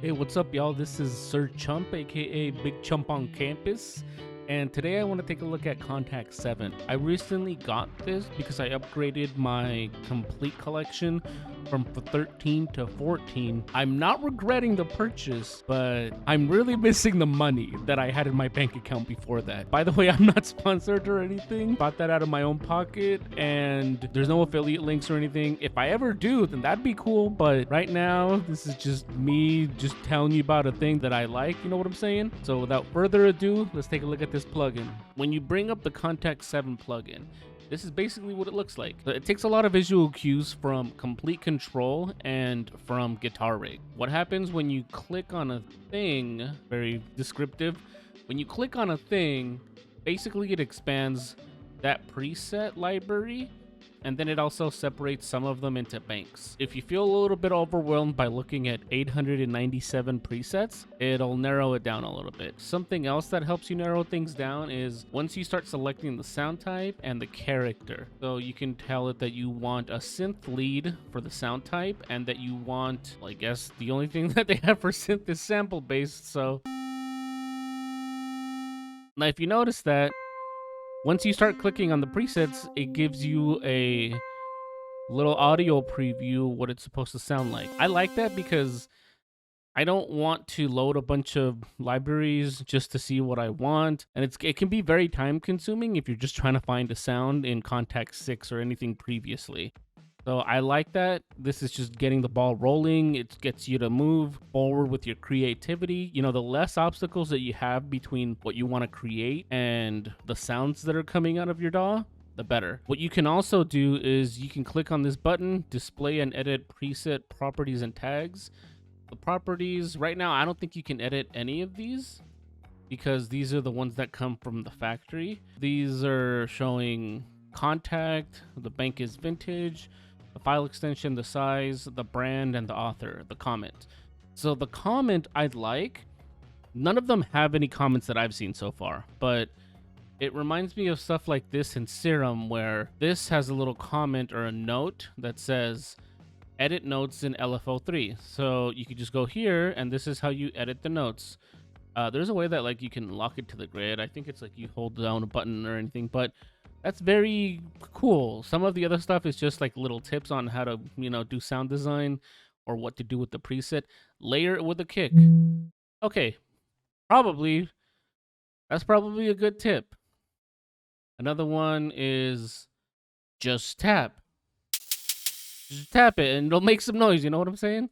Hey, what's up, y'all? This is Sir Chxmp, aka Big Chump on Campus, and today I want to take a look at Kontakt 7. I recently got this because I upgraded my complete collection from 13 to 14. I'm not regretting the purchase, but I'm really missing the money that I had in my bank account before that. By the way, I'm not sponsored or anything. Bought that out of my own pocket, and there's no affiliate links or anything. If I ever do, then that'd be cool, but right now, this is just me just telling you about a thing that I like, you know what I'm saying? So without further ado, let's take a look at this plugin. When you bring up the Kontakt 7 plugin, this is basically what it looks like. It takes a lot of visual cues from Complete Control and from Guitar Rig. What happens when you click on a thing, very descriptive, when you click on a thing, basically it expands that preset library, and then it also separates some of them into banks. If you feel a little bit overwhelmed by looking at 897 presets, it'll narrow it down a little bit. Something else that helps you narrow things down is once you start selecting the sound type and the character. So you can tell it that you want a synth lead for the sound type, and that you want, well, I guess the only thing that they have for synth is sample based. So now if you notice that, once you start clicking on the presets, it gives you a little audio preview what it's supposed to sound like. I like that because I don't want to load a bunch of libraries just to see what I want. And it can be very time consuming if you're just trying to find a sound in Kontakt 6 or anything previously. So I like that. This is just getting the ball rolling. It gets you to move forward with your creativity. You know, the less obstacles that you have between what you want to create and the sounds that are coming out of your DAW, the better. What you can also do is you can click on this button, display and edit preset properties and tags. The properties, right now, I don't think you can edit any of these because these are the ones that come from the factory. These are showing contact, the bank is vintage, the file extension, the size, the brand, and the author, the comment. So the comment I'd like, none of them have any comments that I've seen so far, but it reminds me of stuff like this in Serum, where this has a little comment or a note that says edit notes in LFO3. So you could just go here, and this is how you edit the notes. There's a way that like you can lock it to the grid. I think it's like you hold down a button or anything, but that's very cool. Some of the other stuff is just like little tips on how to, you know, do sound design or what to do with the preset. Layer it with a kick. Okay, probably. That's probably a good tip. Another one is just tap. Just tap it and it'll make some noise. You know what I'm saying?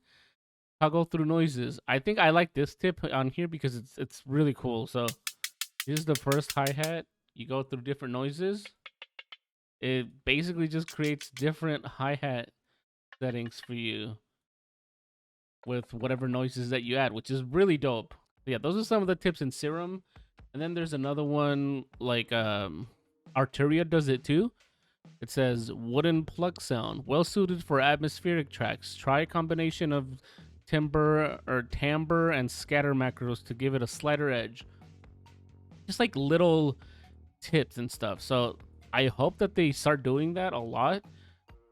Toggle through noises. I think I like this tip on here because it's really cool. So here's the first hi-hat. You go through different noises. It basically just creates different hi-hat settings for you with whatever noises that you add, which is really dope. Yeah, those are some of the tips in Serum. And then there's another one like Arteria does it too. It says wooden plug sound, well suited for atmospheric tracks. Try a combination of timbre and scatter macros to give it a slighter edge. Just like little tips and stuff. So I hope that they start doing that a lot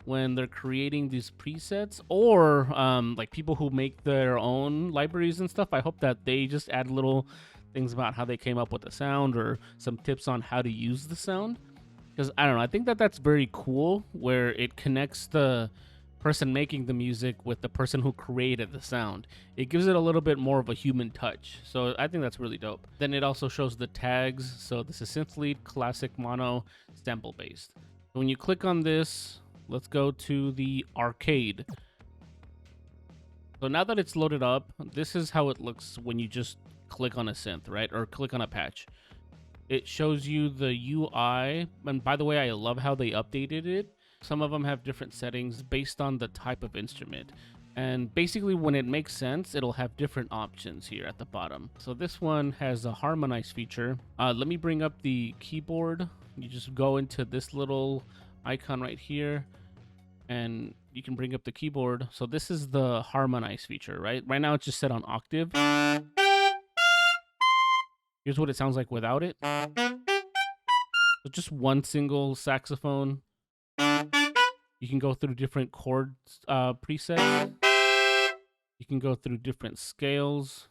when they're creating these presets, or like people who make their own libraries and stuff. I hope that they just add little things about how they came up with the sound or some tips on how to use the sound. Because I don't know, I think that that's very cool where it connects the person making the music with the person who created the sound. It gives it a little bit more of a human touch. So I think that's really dope. Then it also shows the tags. So this is synth lead, classic, mono, sample based. When you click on this, let's go to the arcade. So now that it's loaded up, this is how it looks when you just click on a synth, right? Or click on a patch. It shows you the UI. And by the way, I love how they updated it. Some of them have different settings based on the type of instrument. And basically when it makes sense, it'll have different options here at the bottom. So this one has a harmonize feature. Let me bring up the keyboard. You just go into this little icon right here and you can bring up the keyboard. So this is the harmonize feature, right? Right now it's just set on octave. Here's what it sounds like without it. So just one single saxophone. You can go through different chord presets. You can go through different scales,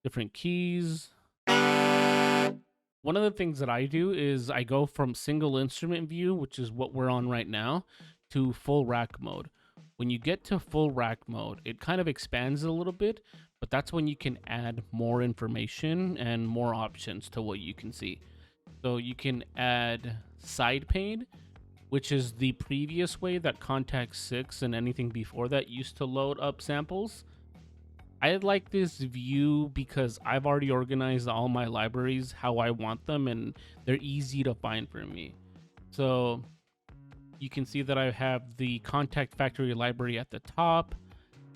different keys. One of the things that I do is I go from single instrument view, which is what we're on right now, to full rack mode. When you get to full rack mode, it kind of expands a little bit, but that's when you can add more information and more options to what you can see. So you can add side pane, which is the previous way that Kontakt 6 and anything before that used to load up samples. I like this view because I've already organized all my libraries how I want them, and they're easy to find for me. So you can see that I have the Kontakt factory library at the top.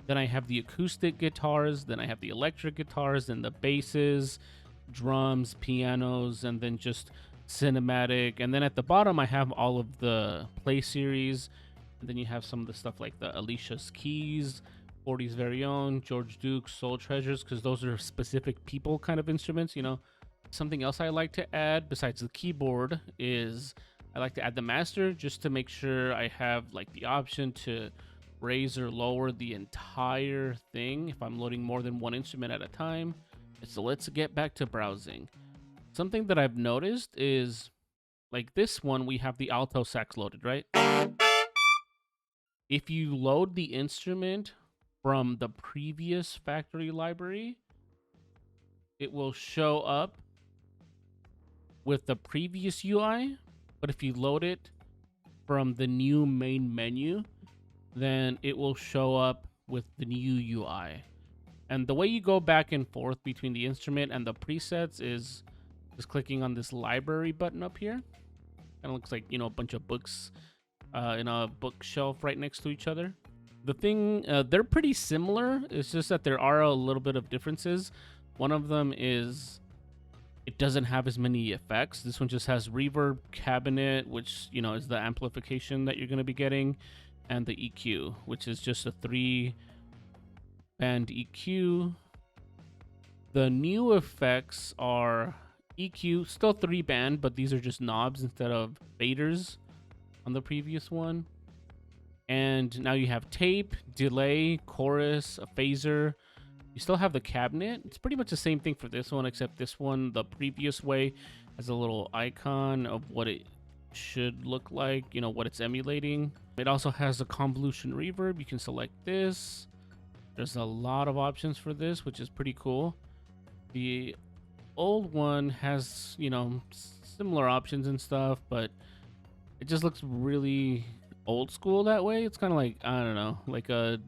Then I have the acoustic guitars. Then I have the electric guitars and the basses, drums, pianos, and then just cinematic. And then at the bottom, I have all of the play series. And then you have some of the stuff like the Alicia's Keys, 40's Very Own, George Duke's Soul Treasures, because those are specific people kind of instruments, you know. Something else I like to add besides the keyboard is I like to add the master just to make sure I have like the option to raise or lower the entire thing if I'm loading more than one instrument at a time. So let's get back to browsing. Something that I've noticed is like this one, we have the alto sax loaded, right? If you load the instrument from the previous factory library, it will show up with the previous UI. But if you load it from the new main menu, then it will show up with the new UI. And the way you go back and forth between the instrument and the presets is just clicking on this library button up here. Kind of looks like, you know, a bunch of books in a bookshelf right next to each other. The thing, they're pretty similar. It's just that there are a little bit of differences. One of them is it doesn't have as many effects. This one just has reverb, cabinet, which, you know, is the amplification that you're going to be getting, and the EQ, which is just a 3-band EQ. The new effects are EQ, still 3-band, but these are just knobs instead of faders on the previous one. And now you have tape, delay, chorus, a phaser. You still have the cabinet. It's pretty much the same thing for this one, except this one, the previous way, has a little icon of what it should look like, you know, what it's emulating. It also has a convolution reverb. You can select this. There's a lot of options for this, which is pretty cool. The old one has, you know, similar options and stuff, but it just looks really old school that way. It's kind of like, I don't know, like a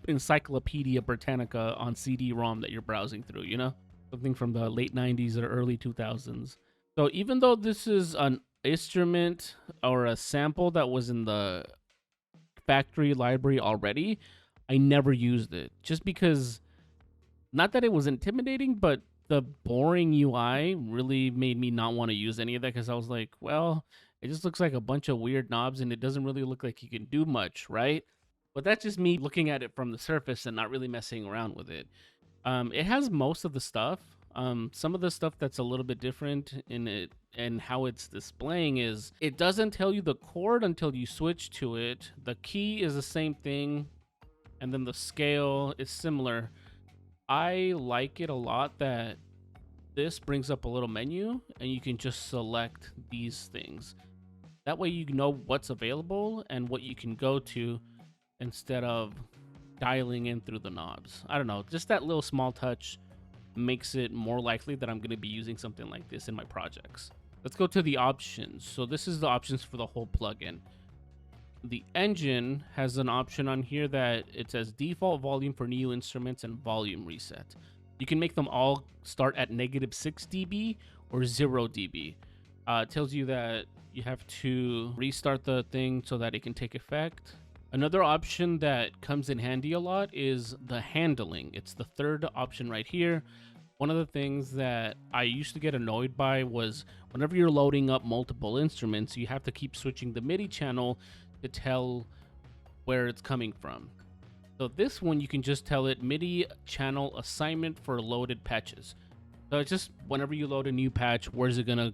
Encyclopedia Britannica on CD-ROM that you're browsing through, you know? Something from the late 90s or early 2000s. So even though this is an instrument or a sample that was in the factory library already, I never used it. Just because, not that it was intimidating, but the boring UI really made me not want to use any of that, because I was like, well, it just looks like a bunch of weird knobs and it doesn't really look like you can do much, right? But that's just me looking at it from the surface and not really messing around with it. It has most of the stuff. Some of the stuff that's a little bit different in it and how it's displaying is it doesn't tell you the chord until you switch to it. The key is the same thing, and then the scale is similar. I like it a lot that this brings up a little menu and you can just select these things. That way you know what's available and what you can go to instead of dialing in through the knobs. I don't know, just that little small touch makes it more likely that I'm going to be using something like this in my projects. Let's go to the options. So this is the options for the whole plugin. The engine has an option on here that it says default volume for new instruments and volume reset. You can make them all start at -6 dB or 0 dB. It tells you that you have to restart the thing so that it can take effect. Another option that comes in handy a lot is the handling. It's the third option right here. One of the things that I used to get annoyed by was whenever you're loading up multiple instruments, you have to keep switching the MIDI channel to tell where it's coming from. So this one, you can just tell it MIDI channel assignment for loaded patches. So it's just whenever you load a new patch, where's it gonna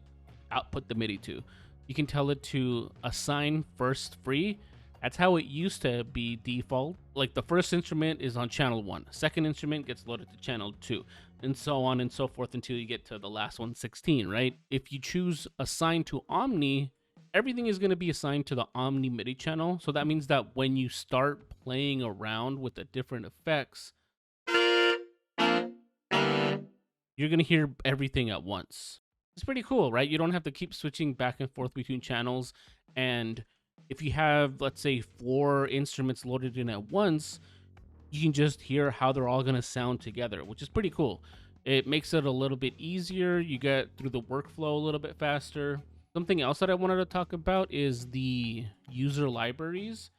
output the MIDI to? You can tell it to assign first free, That's how it used to be default. Like the first instrument is on channel 1, second instrument gets loaded to channel 2, and so on and so forth until you get to the last one, 16, right? If you choose assign to Omni, everything is going to be assigned to the Omni MIDI channel. So that means that when you start playing around with the different effects, you're going to hear everything at once. It's pretty cool, right? You don't have to keep switching back and forth between channels. And if you have, let's say, 4 instruments loaded in at once, you can just hear how they're all going to sound together, which is pretty cool. It makes it a little bit easier. You get through the workflow a little bit faster. Something else that I wanted to talk about is the user libraries.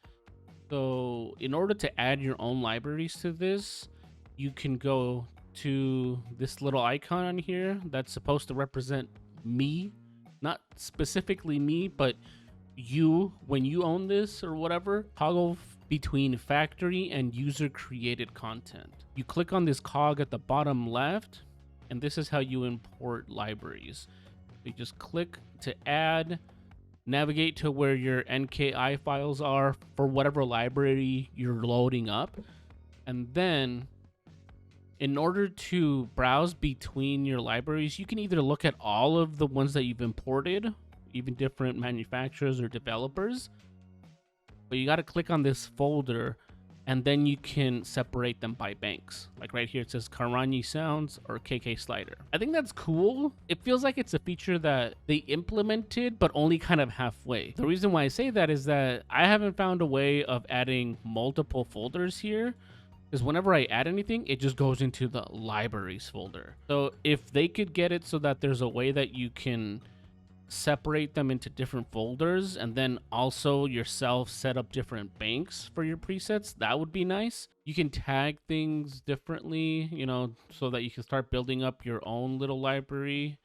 So in order to add your own libraries to this, you can go to this little icon on here that's supposed to represent me, not specifically me, but you, when you own this or whatever, toggle between factory and user created content. You click on this cog at the bottom left, and this is how you import libraries. You just click to add, navigate to where your NKI files are for whatever library you're loading up, and then in order to browse between your libraries, you can either look at all of the ones that you've imported, even different manufacturers or developers, but you got to click on this folder and then you can separate them by banks. Like right here, it says Karani Sounds or KK Slider. I think that's cool. It feels like it's a feature that they implemented, but only kind of halfway. The reason why I say that is that I haven't found a way of adding multiple folders here, because whenever I add anything, it just goes into the libraries folder. So if they could get it so that there's a way that you can separate them into different folders and then also yourself set up different banks for your presets, that would be nice. You can tag things differently, you know, so that you can start building up your own little library,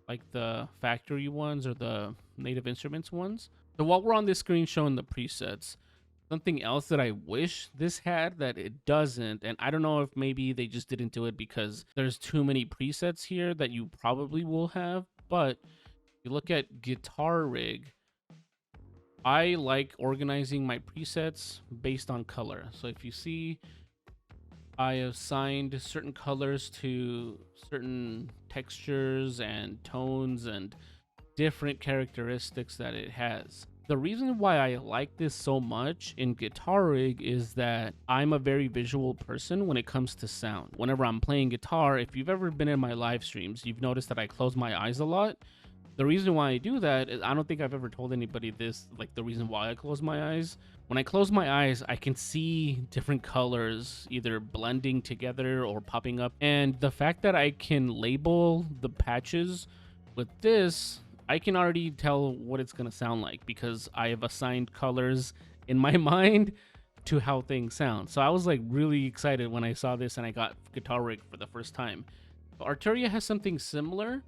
like the factory ones or the native instruments ones. So while we're on this screen showing the presets, something else that I wish this had that it doesn't, and I don't know if maybe they just didn't do it because there's too many presets here that you probably will have, but you look at Guitar Rig, I like organizing my presets based on color. So if you see, I assigned certain colors to certain textures and tones and different characteristics that it has. The reason why I like this so much in Guitar Rig is that I'm a very visual person when it comes to sound. Whenever I'm playing guitar, if you've ever been in my live streams, you've noticed that I close my eyes a lot. The reason why I do that is I don't think I've ever told anybody this, like the reason why I close my eyes. When I close my eyes, I can see different colors either blending together or popping up. And the fact that I can label the patches with this, I can already tell what it's going to sound like because I have assigned colors in my mind to how things sound. So I was like really excited when I saw this and I got Guitar Rig for the first time. Arturia has something similar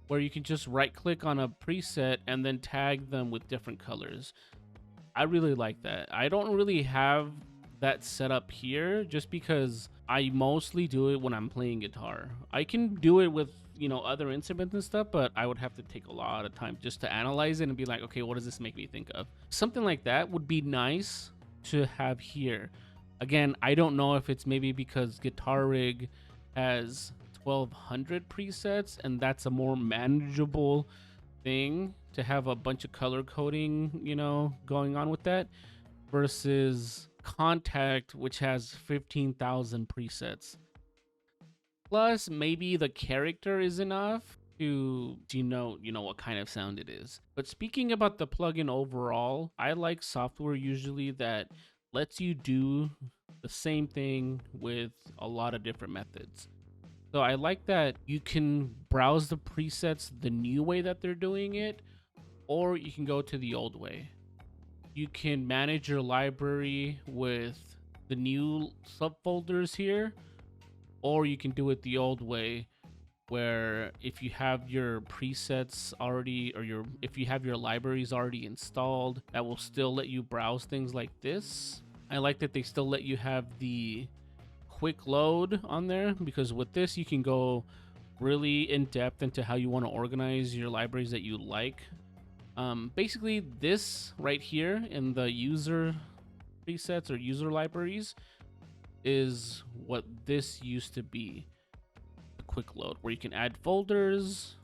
where you can just right click on a preset and then tag them with different colors. I really like that. I don't really have that set up here just because I mostly do it when I'm playing guitar. I can do it with, you know, other instruments and stuff, but I would have to take a lot of time just to analyze it and be like, okay, what does this make me think of? Something like that would be nice to have here. Again, I don't know if it's maybe because Guitar Rig has 1200 presets and that's a more manageable thing to have a bunch of color coding, you know, going on with that versus Kontakt, which has 15,000 presets. Plus maybe the character is enough to denote, you know, what kind of sound it is. But speaking about the plugin overall, I like software usually that lets you do the same thing with a lot of different methods. So I like that you can browse the presets the new way that they're doing it, or you can go to the old way. You can manage your library with the new subfolders here, or you can do it the old way where if you have your presets already or if you have your libraries already installed, that will still let you browse things like this. I like that they still let you have the quick load on there because with this you can go really in depth into how you want to organize your libraries that you like. Basically this right here in the user presets or user libraries is what this used to be, a quick load, where you can add folders.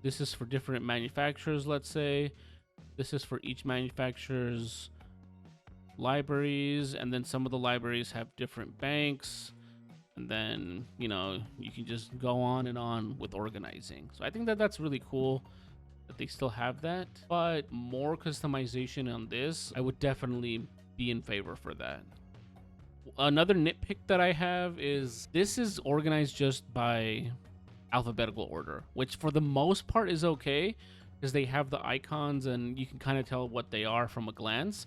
This is for different manufacturers, let's say. This is for each manufacturer's libraries, and then some of the libraries have different banks, and then, you know, you can just go on and on with organizing. So I think that that's really cool that they still have that, but more customization on this, I would definitely be in favor for that. Another nitpick that I have is this is organized just by alphabetical order, which for the most part is okay because they have the icons and you can kind of tell what they are from a glance.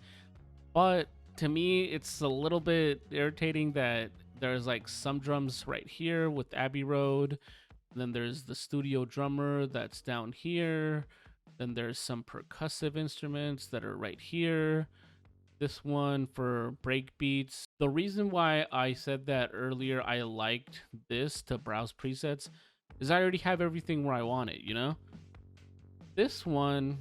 But to me, it's a little bit irritating that there's like some drums right here with Abbey Road. And then there's the studio drummer that's down here. Then there's some percussive instruments that are right here. This one for break beats. The reason why I said that earlier, I liked this to browse presets, is I already have everything where I want it, you know? This one,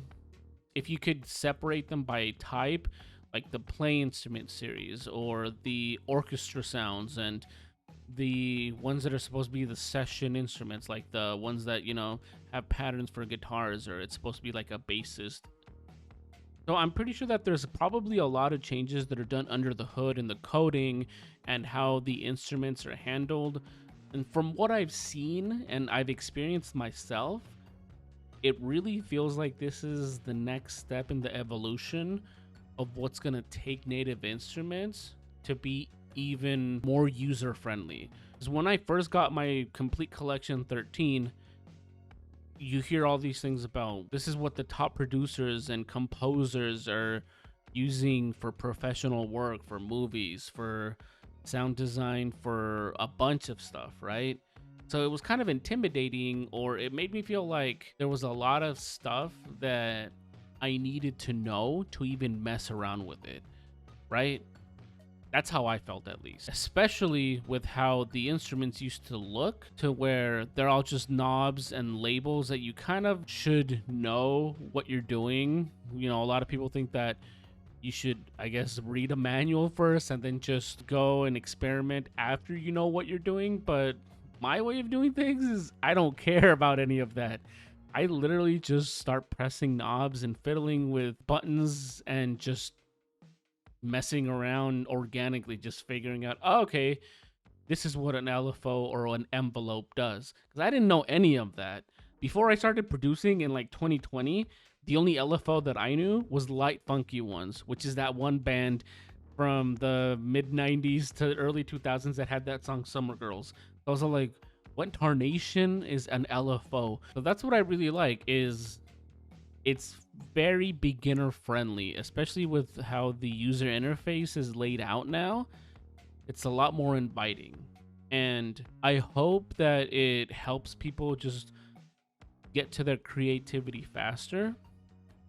if you could separate them by type, like the play instrument series or the orchestra sounds and the ones that are supposed to be the session instruments, like the ones that, you know, have patterns for guitars, or it's supposed to be like a bassist. So I'm pretty sure that there's probably a lot of changes that are done under the hood in the coding and how the instruments are handled. And from what I've seen and I've experienced myself, it really feels like this is the next step in the evolution of what's going to take native instruments to be even more user friendly. Because when I first got my complete collection 13, you hear all these things about this is what the top producers and composers are using for professional work, for movies, for sound design, for a bunch of stuff, right? So it was kind of intimidating, or it made me feel like there was a lot of stuff that I needed to know to even mess around with it, right? That's how I felt, at least, especially with how the instruments used to look, to where they're all just knobs and labels that you kind of should know what you're doing. You know, a lot of people think that you should, I guess, read a manual first and then just go and experiment after you know what you're doing. But my way of doing things is I don't care about any of that. I literally just start pressing knobs and fiddling with buttons and just messing around organically, just figuring out, oh, okay, this is what an LFO or an envelope does. Because I didn't know any of that. Before I started producing in like 2020, the only LFO that I knew was Light Funky Ones, which is that one band from the mid 90s to early 2000s that had that song Summer Girls. I was all like, what tarnation is an LFO? So that's what I really like, is it's very beginner friendly, especially with how the user interface is laid out now. It's a lot more inviting, and I hope that it helps people just get to their creativity faster.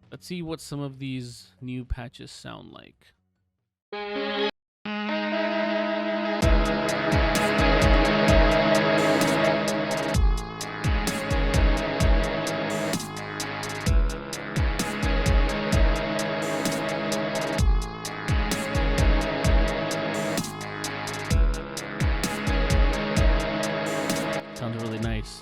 Let's see what some of these new patches sound like. Sounds really nice.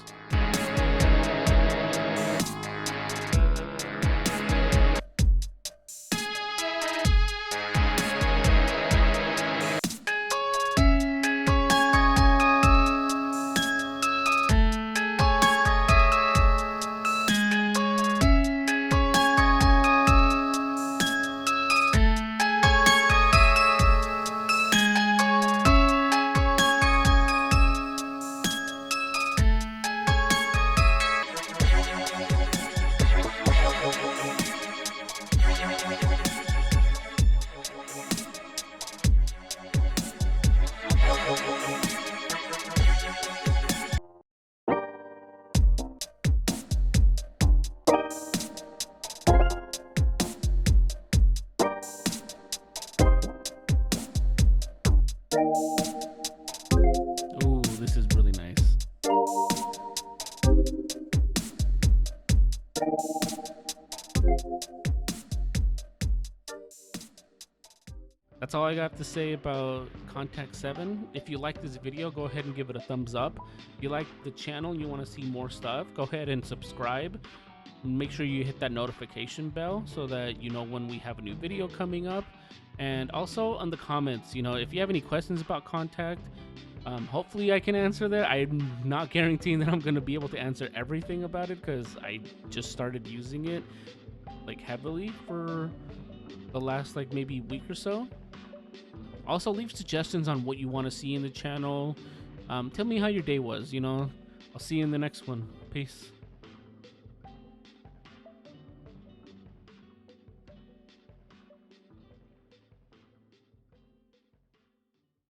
Ooh, this is really nice. that's all I got to say about Kontakt 7. If you like this video, go ahead and give it a thumbs up. If you like the channel and you want to see more stuff, go ahead and subscribe. Make sure you hit that notification bell so that you know when we have a new video coming up. And also on the comments, you know, if you have any questions about Kontakt, hopefully I can answer that. I'm not guaranteeing that I'm going to be able to answer everything about it because I just started using it like heavily for the last like maybe week or so. Also, leave suggestions on what you want to see in the channel. Tell me how your day was, you know. I'll see you in the next one. Peace.